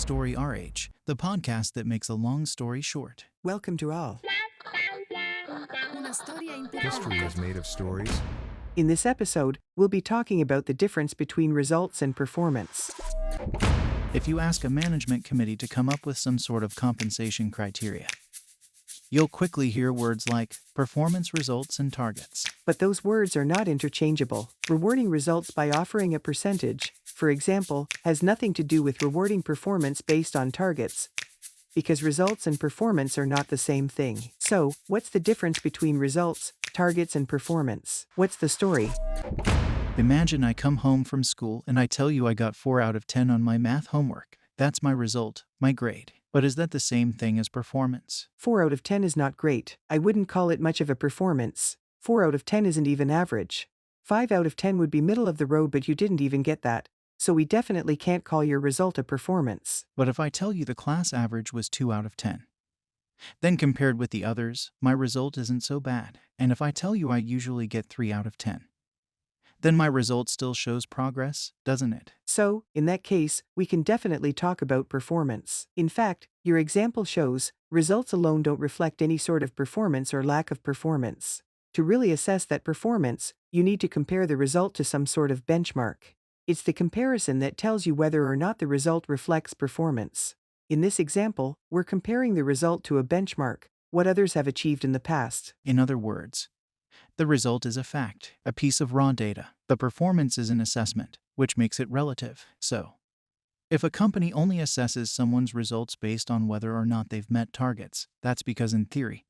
Story RH, the podcast that makes a long story short. Welcome to all. History is made of stories. In this episode, we'll be talking about the difference between results and performance. If you ask a management committee to come up with some sort of compensation criteria, you'll quickly hear words like performance results and targets. But those words are not interchangeable. Rewarding results by offering a percentage, for example, has nothing to do with rewarding performance based on targets, because results and performance are not the same thing. So, what's the difference between results, targets, and performance? What's the story? Imagine I come home from school and I tell you I got 4 out of 10 on my math homework. That's my result, my grade. But is that the same thing as performance? 4 out of 10 is not great. I wouldn't call it much of a performance. 4 out of 10 isn't even average. 5 out of 10 would be middle of the road, but you didn't even get that. So we definitely can't call your result a performance. But if I tell you the class average was 2 out of 10, then compared with the others, my result isn't so bad. And if I tell you I usually get 3 out of 10, then my result still shows progress, doesn't it? So, in that case, we can definitely talk about performance. In fact, your example shows, results alone don't reflect any sort of performance or lack of performance. To really assess that performance, you need to compare the result to some sort of benchmark. It's the comparison that tells you whether or not the result reflects performance. In this example, we're comparing the result to a benchmark, what others have achieved in the past. In other words, the result is a fact, a piece of raw data. The performance is an assessment, which makes it relative. So, if a company only assesses someone's results based on whether or not they've met targets, that's because in theory,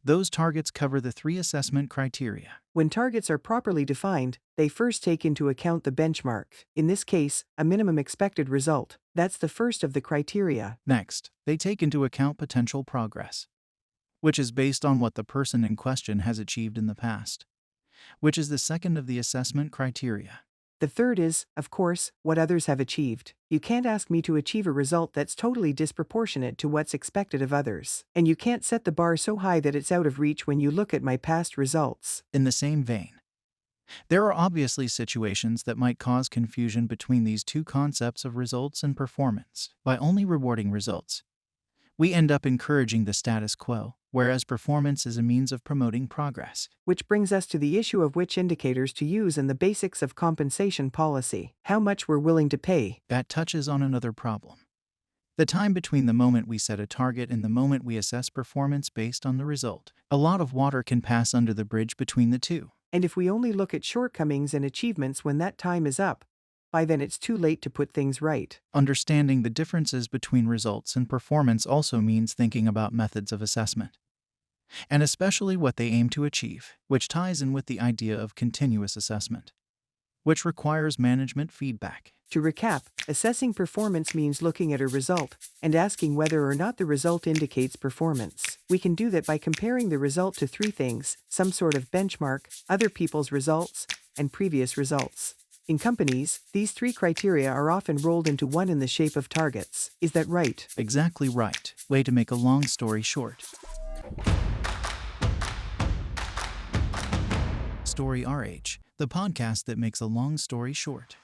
those targets cover the 3 assessment criteria. When targets are properly defined, they first take into account the benchmark. In this case, a minimum expected result. That's the first of the criteria. Next, they take into account potential progress, which is based on what the person in question has achieved in the past, which is the second of the assessment criteria. The third is, of course, what others have achieved. You can't ask me to achieve a result that's totally disproportionate to what's expected of others. And you can't set the bar so high that it's out of reach when you look at my past results. In the same vein, there are obviously situations that might cause confusion between these two concepts of results and performance. By only rewarding results, we end up encouraging the status quo, whereas performance is a means of promoting progress. Which brings us to the issue of which indicators to use and the basics of compensation policy. How much we're willing to pay. That touches on another problem. The time between the moment we set a target and the moment we assess performance based on the result. A lot of water can pass under the bridge between the two. And if we only look at shortcomings and achievements when that time is up, by then it's too late to put things right. Understanding the differences between results and performance also means thinking about methods of assessment, and especially what they aim to achieve, which ties in with the idea of continuous assessment, which requires management feedback. To recap, assessing performance means looking at a result and asking whether or not the result indicates performance. We can do that by comparing the result to 3 things: some sort of benchmark, other people's results, and previous results. In companies, these 3 criteria are often rolled into one in the shape of targets. Is that right? Exactly right. Way to make a long story short. Story RH, the podcast that makes a long story short.